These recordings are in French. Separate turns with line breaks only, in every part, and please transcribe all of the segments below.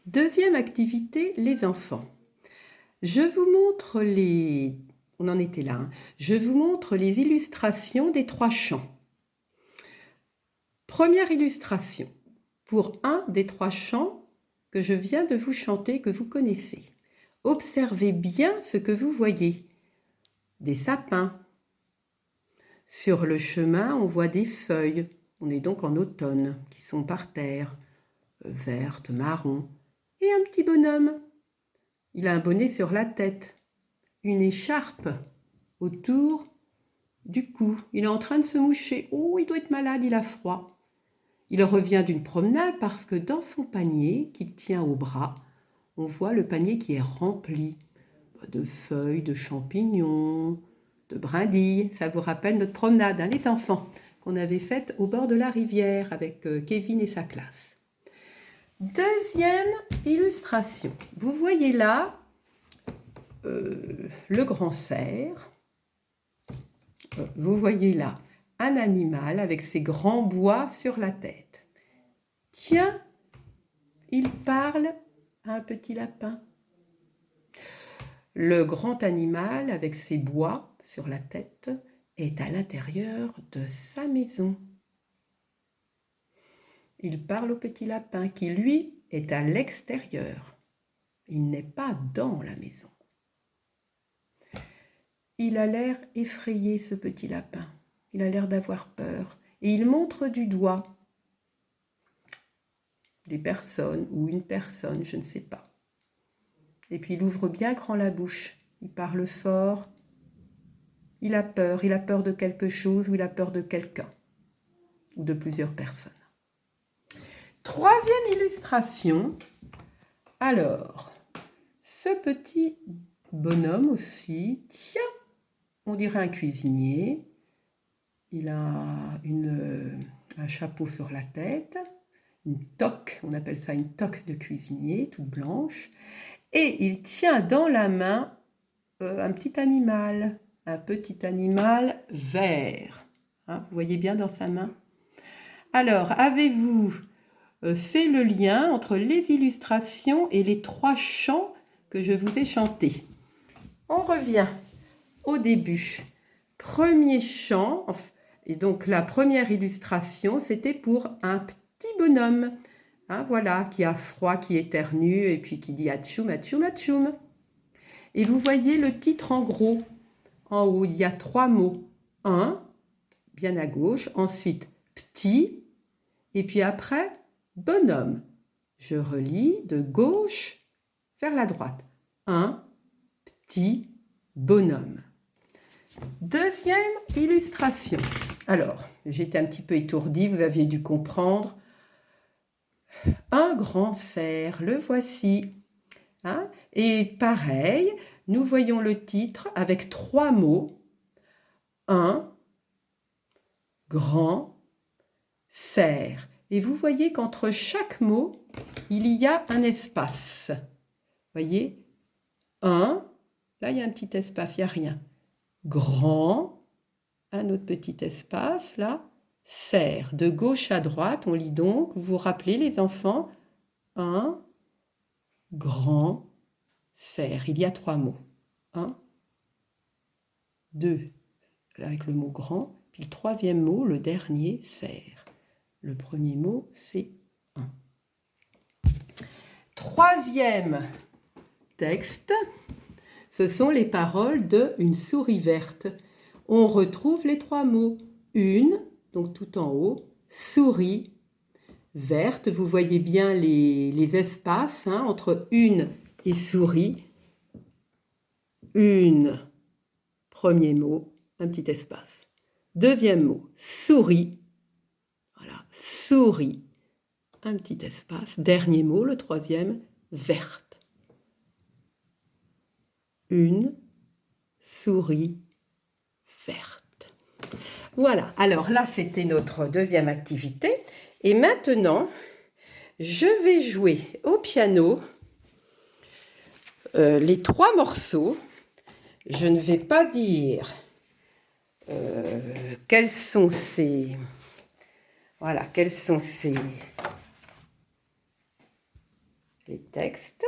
Deuxième activité, les enfants. Je vous montre les... On en était là. Je vous montre les illustrations des 3 chants. Première illustration, pour un des 3 chants que je viens de vous chanter, que vous connaissez. Observez bien ce que vous voyez. Des sapins. Sur le chemin, on voit des feuilles. On est donc en automne, qui sont par terre, vertes, marron. Et un petit bonhomme. Il a un bonnet sur la tête, une écharpe autour du cou. Il est en train de se moucher. Oh, il doit être malade, il a froid. Il revient d'une promenade parce que dans son panier qu'il tient au bras, on voit le panier qui est rempli de feuilles, de champignons, de brindilles. Ça vous rappelle notre promenade, hein, les enfants, qu'on avait faite au bord de la rivière avec Kevin et sa classe. Deuxième illustration. Vous voyez là le grand cerf. Vous voyez là un animal avec ses grands bois sur la tête. Tiens, il parle à un petit lapin. Le grand animal avec ses bois sur la tête est à l'intérieur de sa maison. Il parle au petit lapin qui, lui, est à l'extérieur. Il n'est pas dans la maison. Il a l'air effrayé, ce petit lapin. Il a l'air d'avoir peur. Et il montre du doigt des personnes ou une personne, je ne sais pas. Et puis il ouvre bien grand la bouche. Il parle fort. Il a peur de quelque chose ou il a peur de quelqu'un ou de plusieurs personnes. Troisième illustration. Alors, ce petit bonhomme aussi, tiens, on dirait un cuisinier. Il a un chapeau sur la tête, une toque, on appelle ça une toque de cuisinier, toute blanche. Et il tient dans la main un petit animal vert. Hein, vous voyez bien dans sa main. Alors, avez-vous fait le lien entre les illustrations et les 3 chants que je vous ai chantés? On revient au début. Premier chant, et donc la première illustration, c'était pour un petit bonhomme, hein, voilà, qui a froid, qui éternue, et puis qui dit atchoum, atchoum, atchoum. Et vous voyez le titre en gros. En haut, il y a 3 mots. Un, bien à gauche, ensuite petit, et puis après, bonhomme. Je relis de gauche vers la droite. Un petit bonhomme. Deuxième illustration. Alors, j'étais un petit peu étourdie, vous aviez dû comprendre. Un grand cerf, le voici. Hein? Et pareil, nous voyons le titre avec 3 mots. Un grand cerf. Et vous voyez qu'entre chaque mot, il y a un espace. Voyez? Un, là il y a un petit espace, il n'y a rien. Grand, un autre petit espace, là, cerf. De gauche à droite, on lit donc, vous vous rappelez les enfants, un grand cerf. Il y a 3 mots. Un, deux, avec le mot grand, puis le troisième mot, le dernier, cerf. Le premier mot, c'est un. Troisième texte, ce sont les paroles de Une souris verte. On retrouve les 3 mots. Une, donc tout en haut, souris, verte. Vous voyez bien les espaces hein, entre une et souris. Une, premier mot, un petit espace. Deuxième mot, souris. Voilà, souris, un petit espace. Dernier mot, le troisième, verte. Une souris verte. Voilà, alors là, c'était notre deuxième activité. Et maintenant, je vais jouer au piano les 3 morceaux. Je ne vais pas dire quels sont ces... Voilà, quels sont ces les textes.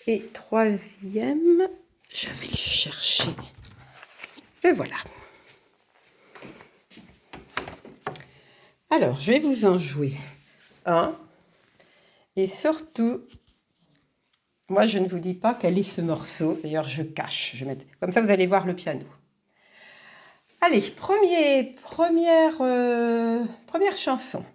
Et troisième, je vais le chercher. Et voilà. Alors, je vais vous en jouer un. Et surtout, moi, je ne vous dis pas quel est ce morceau. D'ailleurs, je cache. Je vais mettre... Comme ça, vous allez voir le piano. Allez, première chanson.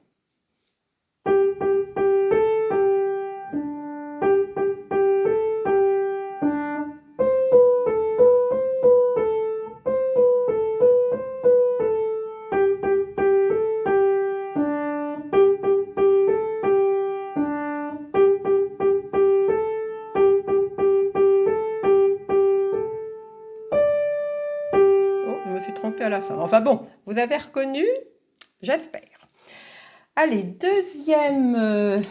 Je me suis trompée à la fin. Enfin bon, vous avez reconnu, j'espère. Allez, deuxième air.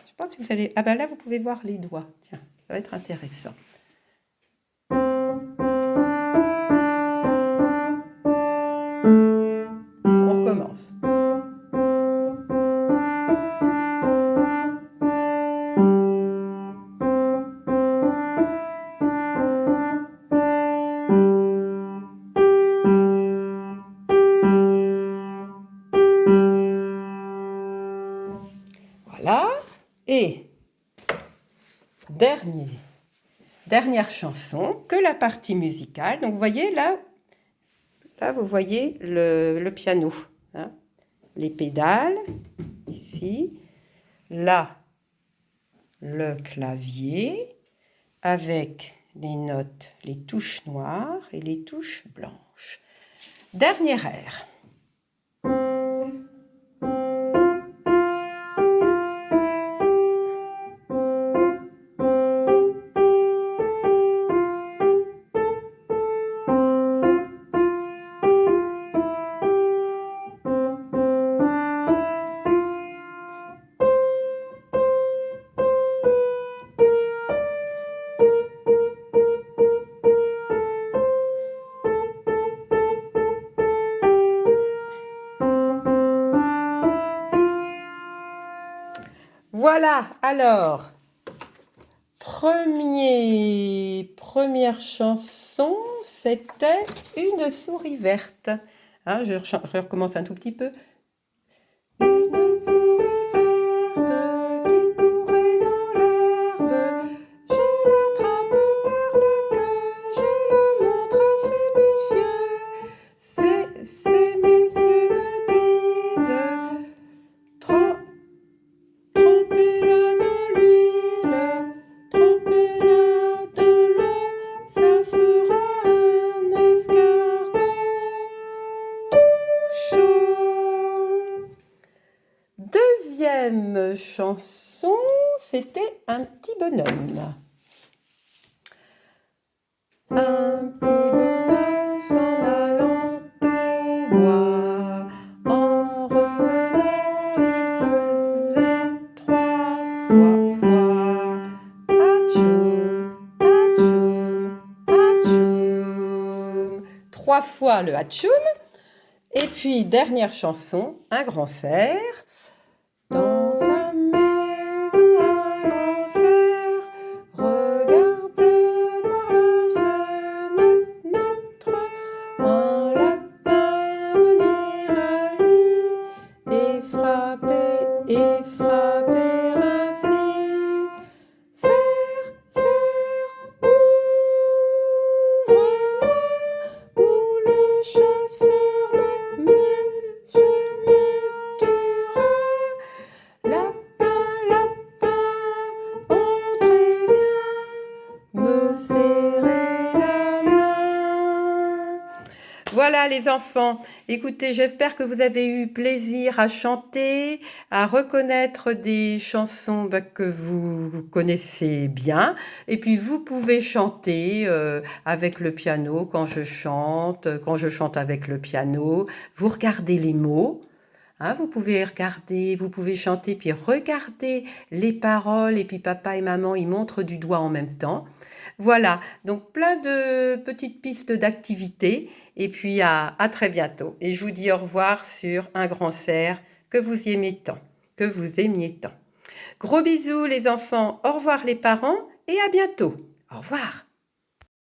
Je sais pas si vous allez... Ah ben là, vous pouvez voir les doigts. Tiens, ça va être intéressant. On recommence. Voilà. Et dernière chanson, que la partie musicale. Donc, vous voyez, là vous voyez le piano. Hein, les pédales, ici. Là, le clavier, avec les notes, les touches noires et les touches blanches. Dernier air. Voilà, alors, première chanson, c'était Une souris verte. Hein, je recommence un tout petit peu. Une souris verte qui courait dans l'herbe, je l'attrape par la queue, je le montre à ces messieurs. Ces messieurs me disent, trempez-la dans l'huile, trempez-la dans l'eau, ça fera un escargot tout chaud. Deuxième chanson, c'était Un petit bonhomme. Un petit bonhomme s'en allant au bois, en revenant il faisait 3 fois atchoum, atchoum, atchoum. 3 fois le atchoum. Et puis, dernière chanson, un grand cerf. Dans sa maison, un grand cerf regardait par la fenêtre un lapin venir à lui et frapper ainsi. Cerf, cerf, ouvre-moi, ou le chasseur me tuera. Lapin, lapin, entrez, viens me serrer la main. Voilà les enfants, écoutez, j'espère que vous avez eu plaisir à chanter, à reconnaître des chansons que vous connaissez bien. Et puis vous pouvez chanter avec le piano quand je chante avec le piano. Vous regardez les mots. Hein, vous pouvez regarder, vous pouvez chanter, puis regarder les paroles, et puis papa et maman, ils montrent du doigt en même temps. Voilà, donc plein de petites pistes d'activités, et puis à très bientôt. Et je vous dis au revoir sur Un grand cerf que vous y aimez tant. que vous aimiez tant. Gros bisous les enfants, au revoir les parents et à bientôt. Au revoir.